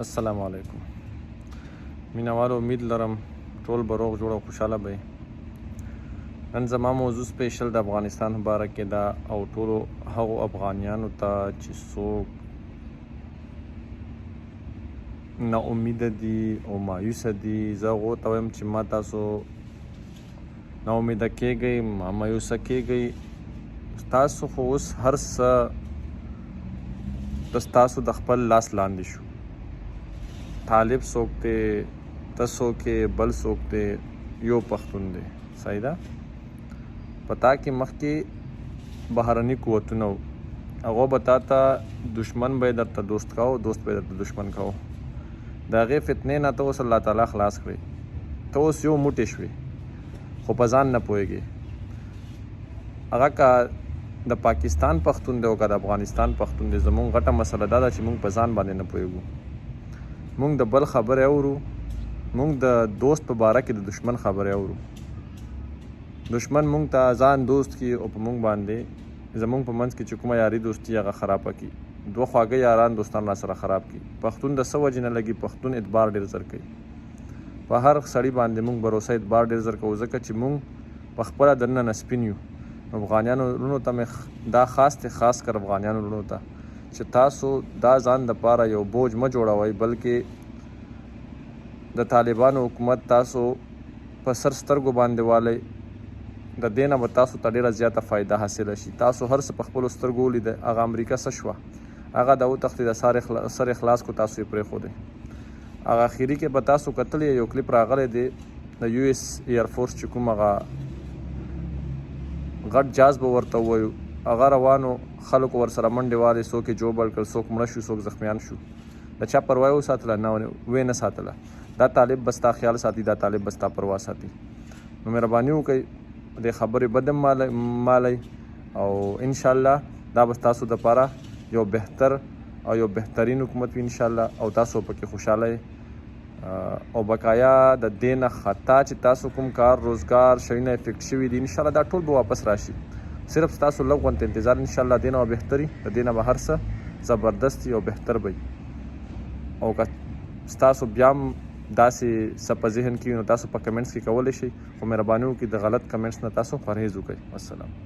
السلام علیکم مینوالو امید لرم ټول به روغ جوړ او خوشحاله به نن زما موضوع سپیشل د افغانستان په باره کې ده او ټولو هغو افغانیانو ته چې څوک نا امیده دي او مایوسه دي زه هغو ته وایم چې ما تاسو نا امیده کیږئ مایوسه کیږئ تاسو خو اوس هر څه ستاسو د خپل لاس لاندې شو طالب څوک دی ته څوک یې بل څوک دی یو پښتون دی صحیح ده په تا کې مخکې بهرني قوتونه وو هغو به تا ته دشمن به یې درته دوست کوو دوست به یې درته دشمن کوو د هغې فتنې نه ته اوس الله تعالی خلاص کړې ته اوس یو موټی شوې خو په ځان نه پوهېږې هغه که د پاکستان پښتون دی او که د افغانستان پښتون دی زمونږ غټه مسله دا ده چې مونږ په ځان باندې نه پوهېږو مونږ د بل خبرې اورو مونږ د دوست په باره کې د دشمن خبرې اورو دشمن مونږ ته ځان دوست کي او په مونږ باندې زمونږ په منځ کې چې کومه یاري دوستي هغه خرابه کي دوه خواږه یاران دوستان را سره خراب کي پښتون د څه وجې نه لګي پښتون اعتبار ډېر زر کوي په هر سړي باندې مونږ بروسه اعتبار ډېر زر کوو ځکه چې مونږ په خپله دننه سپین یو افغانیانو وروڼو ته مې دا خاص کر افغانیانو وروڼو ته چې تاسو دا ځان دپاره یو بوج مه جوړوئ بلکې د طالبانو حکومت تاسو په سر سترګو باندې والئ د دې نه به تاسو ته ډېره زیاته فایده حاصله شي تاسو هر څه په خپلو سترګو ولیده هغه امریکا څه شوه هغه د وتښتېده سر اخلاص کو تاسو یې پرېښودی هغه اخري کې به تاسو کتلی یو کلیپ راغلی دی د یو ایس ایرفورس چې کوم هغه غټ جاز به ورته ووایو هغه روانو خلکو ورسره منډې والې څوک یې جوبل کړل څوک مړه شو څوک زخمیان شو د چا پروا یې وساتله نه ویې نه ساتله دا طالب به ستا خیال ساتي دا طالب به ستا پروا ساتي نو مهرباني وکئ دې خبرې بد مالئ او انشاءالله دا به ستاسو دپاره یو بهتر او یو بهترین حکومت وي انشاءالله او تاسو پکې خوشحاله او بقایا د دې نه خطا چې تاسو کوم کار روزګار شیونه افیکټ شوي دي انشاءالله دا ټول به واپس راشي صرف ستاسو لږ غونته انتظار انشاءالله دې نه به بهتري د دې نه به هر څه زبردست او بهتر به او که ستاسو بیا هم داسې څه په ذهن کې وي نو تاسو په کمنټس کې کولی شئ خو مهرباني وکړئ د غلط کمنټس نه تاسو پرهیز وکړئ والسلام